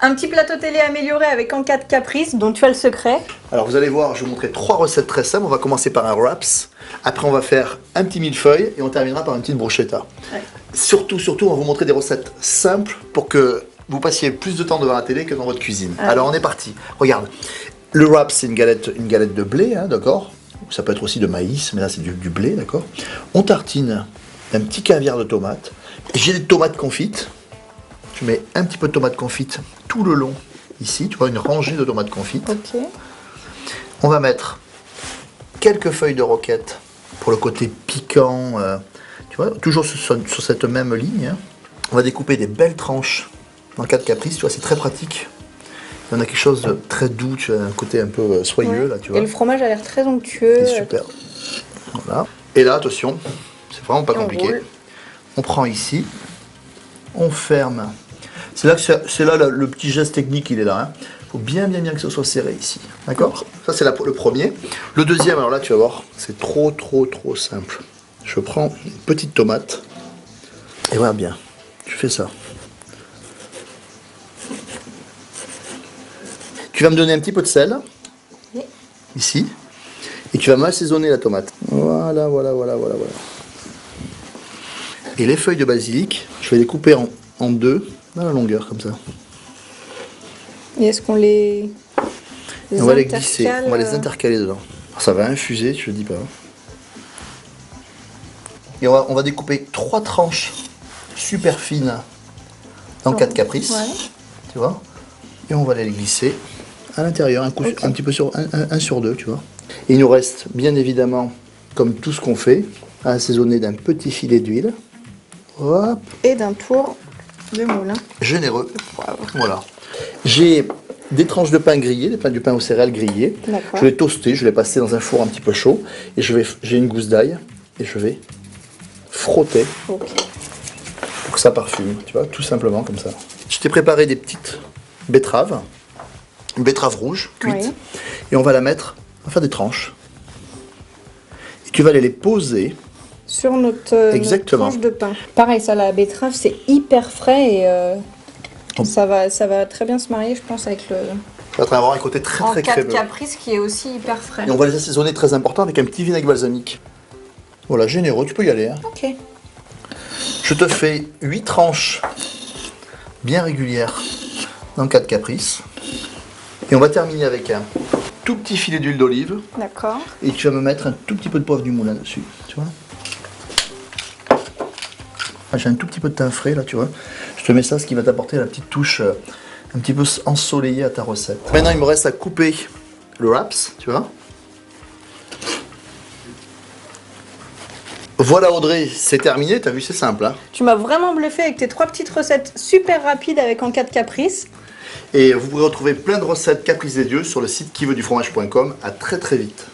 Un petit plateau télé amélioré avec en cas de caprice dont tu as le secret. Alors vous allez voir, je vais vous montrer 3 recettes très simples. On va commencer par un wraps. Après on va faire un petit millefeuille et on terminera par une petite bruschetta. Ouais. Surtout, on va vous montrer des recettes simples pour que vous passiez plus de temps devant la télé que dans votre cuisine. Ouais. Alors on est parti. Regarde, le wraps c'est une galette de blé, hein, d'accord. Ça peut être aussi de maïs, mais là c'est du blé, d'accord. On tartine un petit caviar de tomate. J'ai des tomates confites. Je mets un petit peu de tomates confites tout le long, ici, tu vois, une rangée de tomates confites. Ok. On va mettre quelques feuilles de roquette pour le côté piquant, tu vois, toujours sur cette même ligne. Hein. On va découper des belles tranches dans le cas de caprice, tu vois, c'est très pratique. Il y en a quelque chose de très doux, tu as un côté un peu soyeux, ouais. Là, tu vois. Et le fromage a l'air très onctueux. C'est super. Voilà. Et là, attention, c'est vraiment pas compliqué. On prend ici, on ferme. C'est là le petit geste technique, il est là. Il faut bien que ce soit serré ici. D'accord? Okay. Ça, c'est le premier. Le deuxième, alors là, tu vas voir, c'est trop simple. Je prends une petite tomate. Et voilà bien. Tu fais ça. Tu vas me donner un petit peu de sel. Oui. Ici. Et tu vas m'assaisonner la tomate. Voilà. Et les feuilles de basilic, je vais les couper en deux. Dans la longueur, comme ça. Et est-ce qu'on les on va les glisser, on va les intercaler dedans. Ça va infuser, je ne dis pas. Et on va découper 3 tranches super fines en 4 caprices. Ouais. Tu vois. Et on va les glisser à l'intérieur, un petit peu sur un sur deux, tu vois. Et il nous reste, bien évidemment, comme tout ce qu'on fait, à assaisonner d'un petit filet d'huile. Hop. Et d'un tour de moule. Hein. Généreux. Voilà. J'ai des tranches de pain grillées, du pain aux céréales grillées. Je vais toaster, je vais passer dans un four un petit peu chaud. Et j'ai une gousse d'ail. Et je vais frotter. Okay. Pour que ça parfume. Tu vois, tout simplement comme ça. Je t'ai préparé des petites betteraves. Une betterave rouge, cuite. Oui. Et on va la faire des tranches. Et tu vas aller les poser. Sur notre tranche de pain. Pareil, ça, la betterave, c'est hyper frais et ça va très bien se marier, je pense, avec le... Ça va avoir un côté très crémeux. En cas de caprice qui est aussi hyper frais. Et on va les assaisonner très important avec un petit vinaigre balsamique. Voilà, généreux, tu peux y aller. Hein. Ok. Je te fais 8 tranches bien régulières dans le cas de caprice. Et on va terminer avec un tout petit filet d'huile d'olive. D'accord. Et tu vas me mettre un tout petit peu de poivre du moulin dessus, tu vois. J'ai un tout petit peu de thym frais là, tu vois. Je te mets ça, ce qui va t'apporter la petite touche un petit peu ensoleillée à ta recette. Maintenant, il me reste à couper le wraps, tu vois. Voilà Audrey, c'est terminé, t'as vu, c'est simple. Hein. Tu m'as vraiment bluffé avec tes 3 petites recettes super rapides avec en cas de caprice. Et vous pourrez retrouver plein de recettes caprices des dieux sur le site quiveaudufromage.com. À très vite.